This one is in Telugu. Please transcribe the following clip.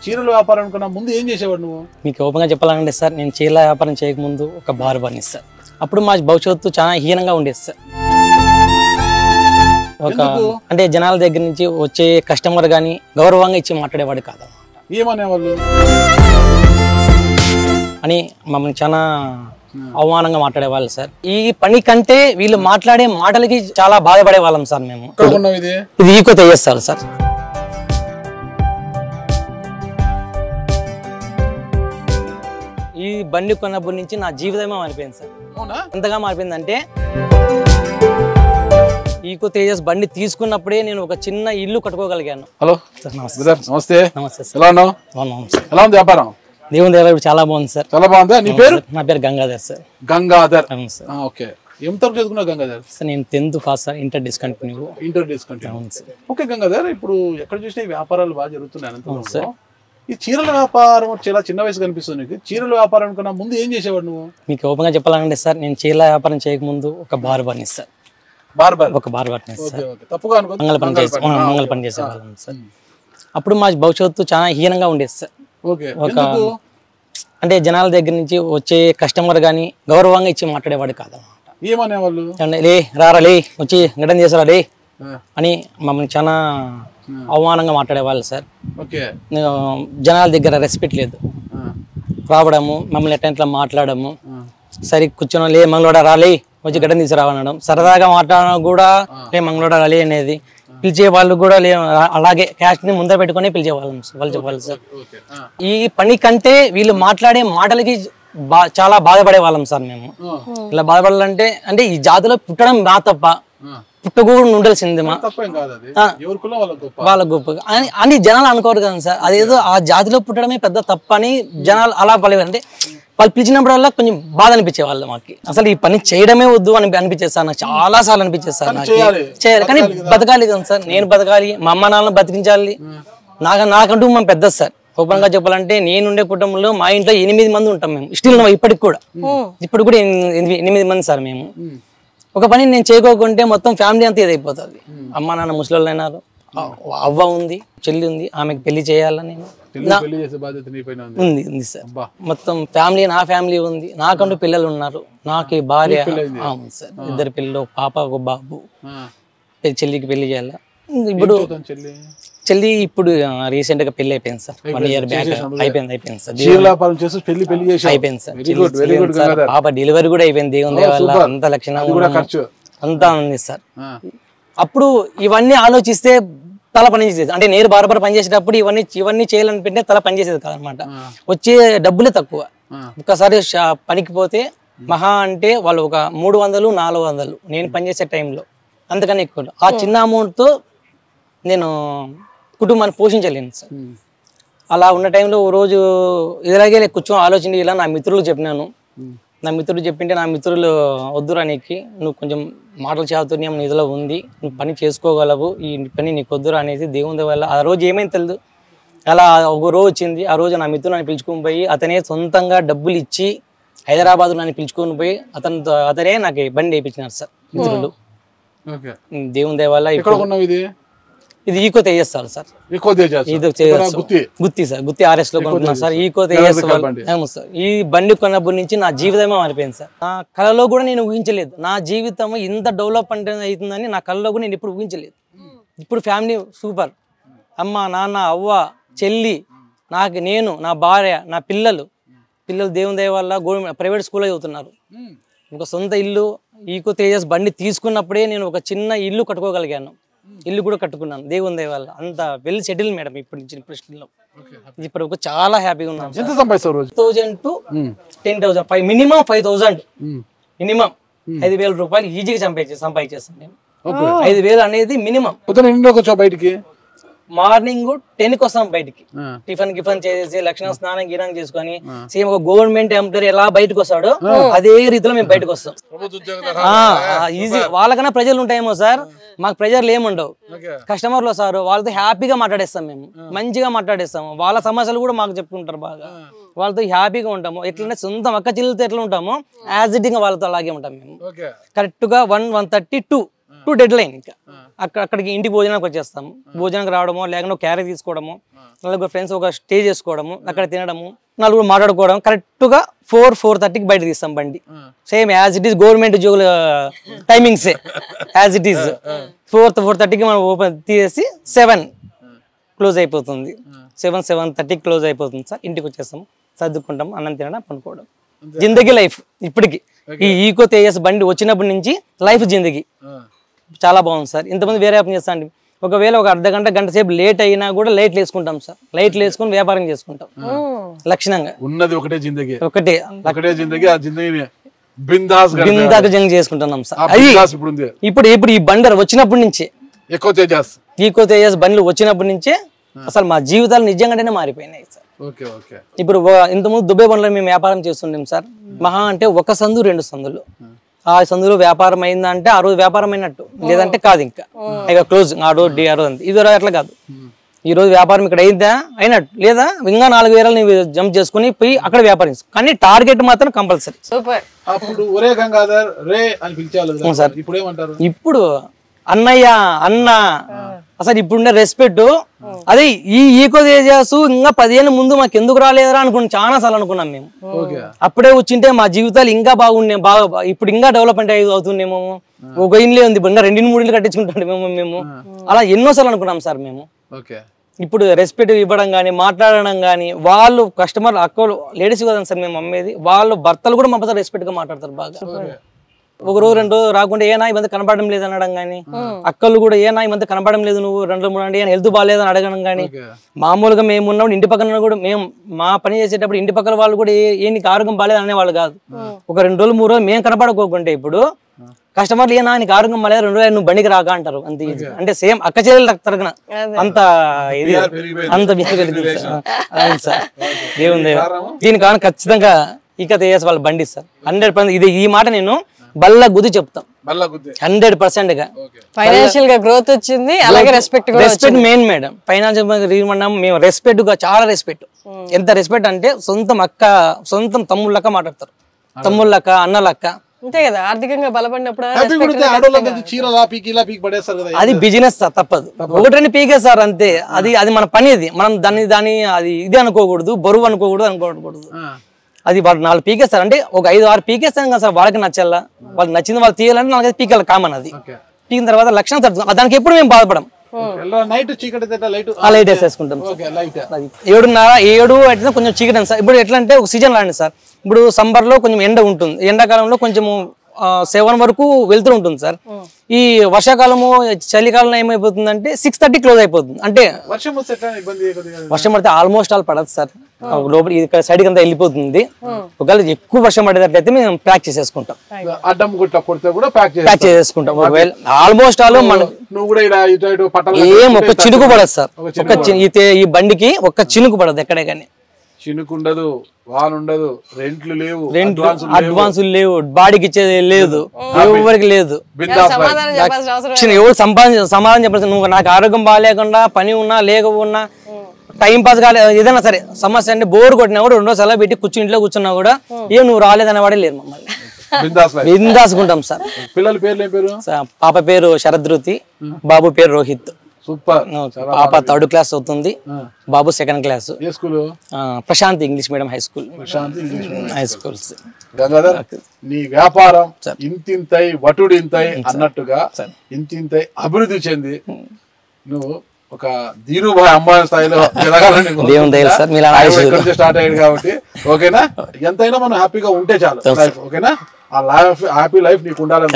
చీరల వ్యాపారం కన్నా ముందు ఏం చేసేవాడు నువ్వు? మీకు ఓపెన్గా చెప్పాలంటే సార్, నేను చీరల వ్యాపారం చేయకముందు ఒక బార్ బర్ని సార్. అప్పుడు మా భవిష్యత్తు చాలా హీనంగా ఉండేది సార్. ఒక అంటే జనాల దగ్గర నుంచి వచ్చే కస్టమర్ కానీ గౌరవంగా ఇచ్చి మాట్లాడేవాడు కాదు. ఏమనేవాళ్ళు అని మమ్మల్ని చాలా అవమానంగా మాట్లాడేవాళ్ళు సార్. ఈ పని కంటే వీళ్ళు మాట్లాడే మాటలకి చాలా బాధపడే వాళ్ళం సార్ మేము. ఇది ఈకో తెయ్యేస్తారు సార్. ఈ బండి కొన్నప్పటి నుంచి నా జీవితమే మారిపోయింది సార్. ఎంతగా మారిపోయిందంటే ఈకో తేజస్ బండి తీసుకున్నప్పుడే నేను ఒక చిన్న ఇల్లు కట్టుకోగలిగాను. హలో నమస్తే. నమస్తే సార్. ఎలా ఉన్నావు? ఎలా ఉంది వ్యాపారం? దేవుని దగ్గర చాలా బాగుంది సార్. చాలా బాగుంది. నీ పేరు? నా పేరు గంగాధర్ సార్. గంగాధర్. ఓకే. ఎంత చదువుకున్నావు గంగాధర్? సార్ నేను 10th pass sir. Inter discontinue. అవును సార్. ఓకే గంగాధర్, ఇప్పుడు ఎక్కడ చూసినా వ్యాపారాలు బాగా జరుగుతున్నాయి. ఈ చీరల వ్యాపారం చాలా చిన్న వయసు కనిపిస్తుంది నీకు. చీరల వ్యాపారం కన్నా ముందు ఏం చేసేవాడు నువ్వు? మీకు ఓపెన్గా చెప్పాలంటే సార్, నేను చీరల వ్యాపారం చేయకముందు ఒక బార్ బర్ని సార్. ఒక బార్ బర్ని సార్. మంగళ పని చేసేవాళ్ళం సార్. అప్పుడు మా భవిష్యత్తు చాలా హీనంగా ఉండేది సార్. ఒక అంటే జనాల దగ్గర నుంచి వచ్చే కస్టమర్ కానీ గౌరవంగా ఇచ్చి మాట్లాడేవాడు కాదన్నమాట. ఏమనేవాళ్ళు? లే రారా, లే వచ్చి గడ్డం చేసారా లే అని మమ్మల్ని చాలా అవమానంగా మాట్లాడేవాళ్ళు సార్. జనాల దగ్గర రెస్పెక్ట్ లేదు. రావడము, మమ్మల్ని ఎట్లా మాట్లాడము, సరే కూర్చొని లే మంగళవాడ రాలే వచ్చి గడ్డం తీసుకురావడం, సరదాగా మాట్లాడడం కూడా లే మంగళవాడ రాలే అనేది. పిలిచే వాళ్ళు కూడా లే అలాగే క్యాష్ ని ముందర పెట్టుకుని పిలిచేవాళ్ళం వాళ్ళు చెప్పాలి సార్. ఈ పని కంటే వీళ్ళు మాట్లాడే మాటలకి చాలా బాధపడే వాళ్ళం సార్ మేము. ఇలా బాధపడాలంటే అంటే ఈ జాతిలో పుట్టడం నా తప్ప, పుట్టకూడదు ఉండాల్సింది వాళ్ళ గొప్పగా అని జనాలు అనుకోరు కదా సార్. అదేదో ఆ జాతిలో పుట్టడమే పెద్ద తప్ప అని జనాలు అలా పడేవారు. అంటే వాళ్ళు పిలిచినప్పుడల్లా కొంచెం బాధ అనిపించే వాళ్ళు మాకు. అసలు ఈ పని చేయడమే వద్దు అని అనిపించేది సార్. నాకు చాలా సార్లు అనిపించేది సార్. నాకు చేయాలి కానీ బతకాలి కదా సార్. నేను బతకాలి, మా అమ్మ నాన్నలు బతికించాలి. నాకంటూ మనం పెద్ద సార్. ఓపెన్ గా చెప్పాలంటే నేనుండే కుటుంబంలో మా ఇంట్లో 8 మంది ఉంటాం మేము. స్టిల్ ఇప్పటికి కూడా 8 మంది సార్ మేము. ఒక పని నేను చేయకోకుంటే మొత్తం ఫ్యామిలీ అంతా ఇదైపోతుంది. అమ్మ నాన్న ముసలి అయినారు, అవ్వ ఉంది, చెల్లి ఉంది, ఆమెకు పెళ్లి చేయాలని ఉంది సార్. మొత్తం ఫ్యామిలీ, నా ఫ్యామిలీ ఉంది. నాకంటూ పిల్లలు ఉన్నారు. నాకు భార్య సార్, 2 పిల్లలు, పాప ఒక బాబు. చెల్లికి పెళ్లి చేయాల. ఇప్పుడు చెల్లి ఇప్పుడు రీసెంట్ గా పెళ్లి అయిపోయింది సార్. 1 year బ్యాక్ అయిపోయింది సార్. అయిపోయింది సార్. పాప డెలివరీ కూడా అయిపోయింది దేవుని దయ వల్ల. అంత లక్షణంగా అంతా ఉంది సార్. అప్పుడు ఇవన్నీ ఆలోచిస్తే తల పనిచేసేది. అంటే నేను బార్బర్ పనిచేసేటప్పుడు ఇవన్నీ చేయాలనిపింటే తల పనిచేసేది కాదనమాట. వచ్చే డబ్బులే తక్కువ. ఒక్కసారి పనికి పోతే మహా అంటే వాళ్ళు ఒక 300-400 నేను పనిచేసే టైంలో, అంతకన్నా ఎక్కువ. ఆ చిన్న అమౌంట్తో నేను కుటుంబాన్ని పోషించలేను సార్. అలా ఉన్న టైంలో ఓ రోజు ఇలాగే కూర్చొని ఆలోచన ఇలా నా మిత్రులు చెప్పినాను. నా మిత్రుడు చెప్పింటే, నా మిత్రులు వద్దురా నీకు, నువ్వు కొంచెం మాటల చాతుర్యం నిధిలో ఉంది, నువ్వు పని చేసుకోగలవు, ఈ పని నీకు వద్దురా అనేది దేవుని వల్ల. ఆ రోజు ఏమైంది తెలియదు. అలా ఒక రోజు వచ్చింది. ఆ రోజు నా మిత్రుడు నన్ను పిలుచుకొని పోయి, అతనే సొంతంగా డబ్బులు ఇచ్చి హైదరాబాద్ నన్ను పిలుచుకొని పోయి అతనే నాకు బండి వేయించినారు సార్ మిత్రులు. దేవుని దయ వల్ల. ఇది ఈకో తెయ్యేస్తారు సార్. గుత్తి సార్, గుత్తి RS లో కొనుక్కున్నాను సార్. Eco తెయ్యేస్తారు sir. ఈ బండి కొన్నప్పటి నుంచి నా జీవితమే మారిపోయింది సార్. నా కళలో కూడా నేను ఊహించలేదు నా జీవితం ఇంత డెవలప్మెంట్ అవుతుందని. నా కళలో కూడా నేను ఇప్పుడు ఊహించలేదు. ఇప్పుడు ఫ్యామిలీ సూపర్. అమ్మ నాన్న అవ్వ చెల్లి, నేను, నా భార్య, నా పిల్లలు దేవుని దయ వల్ల ప్రైవేట్ స్కూల్లో చదువుతున్నారు. ఒక సొంత ఇల్లు. ఈకో తేజస్ బండి తీసుకున్నప్పుడే నేను ఒక చిన్న ఇల్లు కట్టుకోగలిగాను. ఇల్లు కూడా కట్టుకున్నాను దేవుని దయ వల్ల. అంత వెల్ సెటిల్ మేడం ఇప్పుడు ఇప్పుడు చాలా హ్యాపీగా ఉన్నాను. 1000 to 10,000 మినిమం 5,000 మినిమం 5,000 రూపాయలు ఈజీగా సంపాదించేస్తాను నేను. 5,000 అనేది మినిమం. బయటికి మార్నింగ్ 10కి వస్తాం బయటికి. టిఫిన్ చేసేసి లక్షణ స్నానం గిరం చేసుకొని సేమ్ ఒక గవర్నమెంట్ ఎంప్లాయీ ఎలా బయటకు వస్తాడో అదే రీతిలో మేము బయటకు వస్తాం. ఈజీ. వాళ్ళకన్నా ప్రజలు ఉంటాయేమో సార్, మాకు ప్రజలు ఏముండవు. కస్టమర్లు వస్తారు, వాళ్ళతో హ్యాపీగా మాట్లాడేస్తాం. మేము మంచిగా మాట్లాడేస్తాము. వాళ్ళ సమస్యలు కూడా మాకు చెప్పుకుంటారు బాగా. వాళ్ళతో హ్యాపీగా ఉంటాము. ఎట్లంటే సొంతం అక్క చెల్లెలతో ఎట్లా ఉంటామో యాజ్ ఇట్ గా వాళ్ళతో అలాగే ఉంటాం మేము. కరెక్ట్ గా 1:32 టు డెడ్ లైన్. ఇంకా అక్కడికి ఇంటి భోజనానికి వచ్చేస్తాము. భోజనానికి రావడమో లేకుండా క్యారీ తీసుకోవడము, నలుగురు ఫ్రెండ్స్ ఒక స్టే చేసుకోవడము, అక్కడ తినడము, నలుగురు మాట్లాడుకోవడం. కరెక్ట్గా 4-4:30కి బయట తీస్తాం బండి. Same as it is government ఉద్యోగుల టైమింగ్సే యాజ్ ఇట్ ఈస్. 4-4:30కి మనం ఓపెన్ తీసేసి 7 క్లోజ్ అయిపోతుంది. 7-7:30కి క్లోజ్ అయిపోతుంది సార్. ఇంటికి వచ్చేస్తాము, సర్దుకుంటాము, అన్నం తినడం, పనుకోవడం. జిందగీ లైఫ్. ఇప్పటికి ఈ ఈకో తేజస్ బండి వచ్చినప్పటి నుంచి లైఫ్ జిందగీ చాలా బాగుంది సార్. ఇంతమంది వేరే వ్యాపారం చేస్తా అండి. ఒకవేళ ఒక అర్ధ గంట సేపు లేట్ అయినా కూడా లైట్లు వేసుకుంటాం సార్. లైట్లు వేసుకుని వ్యాపారం చేసుకుంటాం లక్షణంగా. ఉన్నది ఒకటే జిందగీ, ఒకటే జిందగీ. ఆ జిందగీని బిందాస్ చేసుకుంటున్నాం సార్. అది ఇప్పుడు ఈ బండి వచ్చినప్పటి నుంచే ఈకో తేజస్ బండ్లు వచ్చినప్పటి నుంచే అసలు మా జీవితాలు నిజంగానే మారిపోయినాయి సార్. ఇప్పుడు ఇంతకుముందు దుబాయ్ బండ్లో మేము వ్యాపారం చేస్తుంటాం సార్. మహా అంటే 1 సందు 2 సందులు. ఆ సందులో వ్యాపారం అయిందంటే ఆ రోజు వ్యాపారం అయినట్టు, లేదంటే కాదు. ఇంకా ఇక క్లోజ్ ఆడో డి ఆడో అంతే. ఇది అట్లా కాదు. ఈ రోజు వ్యాపారం ఇక్కడ అయిందా అయినట్టు, లేదా ఇంకా 4 వేలు జంప్ చేసుకుని పోయి అక్కడ వ్యాపారం. కానీ టార్గెట్ మాత్రం కంపల్సరీ. ఇప్పుడు అన్నయ్య అన్న అసలు ఇప్పుడున్న రెస్పెక్ట్ అదే ఈ ఈకో తేజస్ ఇంకా 10 ఏళ్ళ ముందు మాకు ఎందుకు రాలేదురా అనుకున్నాం. చాలా సార్లు అనుకున్నాం మేము. అప్పుడే వచ్చింటే మా జీవితాలు ఇంకా బాగున్నాయి, ఇప్పుడు ఇంకా డెవలప్మెంట్ అవుతున్నామేమో. ఒక ఇల్లు ఉంది, ఇంకా 2-3 ఇల్లు కట్టించుకుంటాం మేము. అలా ఎన్నోసార్లు అనుకున్నాం సార్ మేము. ఇప్పుడు రెస్పెక్ట్ ఇవ్వడం కానీ, మాట్లాడడం కానీ, వాళ్ళు కస్టమర్ అక్కలు లేడీస్ కదా సార్ మేము అమ్మేది, వాళ్ళు భర్తలు కూడా మా రెస్పెక్ట్ గా మాట్లాడతారు బాగా. 1 రోజు 2 రోజు రాకుండా ఏనా ఈ మధ్య కనపడడం లేదు అనడం కానీ, అక్కలు కూడా ఏనా ఈ మధ్య కనపడడం లేదు, నువ్వు 2-3 అంటే హెల్త్ బాగాలేదని అడగడం కానీ. మామూలుగా మేము ఉన్నప్పుడు ఇంటి పక్కన కూడా మేము మా పని చేసేటప్పుడు ఇంటి పక్కన వాళ్ళు కూడా ఏ నీకు ఆరోగ్యం బాగాలేదు అనేవాళ్ళు కాదు. ఒక 2 రోజులు 3 రోజులు మేము కనపడకోకుంటే ఇప్పుడు కస్టమర్లు ఏనా నీకు ఆరోగ్యం బాగాలేదు 2 రోజులు నువ్వు బండికి రాక అంటారు. అంత ఈజీ. అంటే సేమ్ అక్క చెల్లెలు తరగన అంత ఇది అంత సార్. ఏముంది దీని కారణం ఖచ్చితంగా ఈకో తేజస్ వాళ్ళ బండి సార్. 100% ఇది ఈ మాట నేను బల్ల గుద్ది చెప్తాం. 100% గా ఫైనాన్షియల్ గా గ్రోత్ వచ్చింది, అలాగే రెస్పెక్ట్ మెయిన్ మేడం. ఫైనాన్షియల్ మేము రెస్పెక్ట్ గా చాలా రెస్పెక్ట్. ఎంత రెస్పెక్ట్ అంటే సొంతం తమ్ముళ్ళక్క మాట్లాడతారు, తమ్ముళ్ళక్క అన్నలక్క. అంతే కదా, ఆర్థికంగా బలపడినప్పుడు అది బిజినెస్ సార్, తప్పదు. 1-2 పీకేస్తారు అంతే. అది మన పని. మనం దాన్ని అది ఇది అనుకోకూడదు, బరువు అనుకోకూడదు. అది వాళ్ళు 4 పీకేస్తారు అంటే ఒక 5-6 పీకేస్తాను కదా సార్. వాళ్ళకి నచ్చాలా, వాళ్ళకి నచ్చింది వాళ్ళు తీయాలంటే 4-5 పీకేల కామన్. అది పీకిన తర్వాత లక్షణం తడుతుంది. దానికి ఎప్పుడు మేము బాధపడం. లైట్ వేసేసుకుంటాం. 7:30-7 అయితే కొంచెం చీకటి సార్. ఇప్పుడు ఎట్లా అంటే ఒక సీజన్ లాంటి సార్. ఇప్పుడు సమ్మర్ లో కొంచెం ఎండ ఉంటుంది, ఎండాకాలంలో కొంచెం 7 వరకు వెళ్తూ ఉంటుంది సార్. ఈ వర్షాకాలము చలికాలం ఏమైపోతుందంటే 6:30 క్లోజ్ అయిపోతుంది. అంటే వర్షం పడితే ఆల్మోస్ట్ ఆల్ పడదు సార్. లోపల ఇక్కడ సైడ్ అంతా వెళ్ళిపోతుంది. ఒకవేళ ఎక్కువ వర్షం పడేటట్లయితే మేము ప్యాక్ చేసేసుకుంటాం. ప్యాక్ చేసేసుకుంటాం. ఒకవేళ ఆల్మోస్ట్ ఆల్ మనం ఏం ఒక చినుకు పడదు సార్. ఈ బండికి ఒక్క చినుకు పడదు ఎక్కడే కానీ. చినుకుండదు, వానుండదు, రెంట్లు లేవు, అడ్వాన్స్ లేవు, బాడీకి ఇచ్చేది లేదు, ఎవరికి లేదు. ఎవరు సమాధానం చెప్పాల్సి. నువ్వు నాకు ఆరోగ్యం బాగాలేకుండా పని ఉన్నా లేకపోన్నా టైం పాస్ కాలేదు ఏదైనా సరే సమస్య అంటే బోర్ కొట్టినా కూడా 2 రోజులు సెలవు పెట్టి ఇంట్లో కూర్చున్నా కూడా ఏం నువ్వు రాలేదనేవాడే లేదు. మమ్మల్ని బిందాసుకుంటాం సార్. పిల్లల పేర్లు ఏం పేరు? పాప పేరు శరదృతి, బాబు పేరు రోహిత్. సూపర్. పాప 3rd క్లాస్ అవుతుంది, బాబు 2nd class. Prashant English medium high school. Gangadhar, నీ వ్యాపారం ఇంతింతై వటుడింతై అన్నట్టుగా ఇంతింతై అభివృద్ధి చెంది నువ్వు ఒక ధీరుభాయ్ అంబానీ స్థాయిలో స్టార్ట్ అయ్యాడు కాబట్టి ఓకేనా. ఎంతైనా మనం హ్యాపీగా ఉంటే చాలు. ఓకేనా, ఆ హ్యాపీ లైఫ్ నీకు ఉండాలని.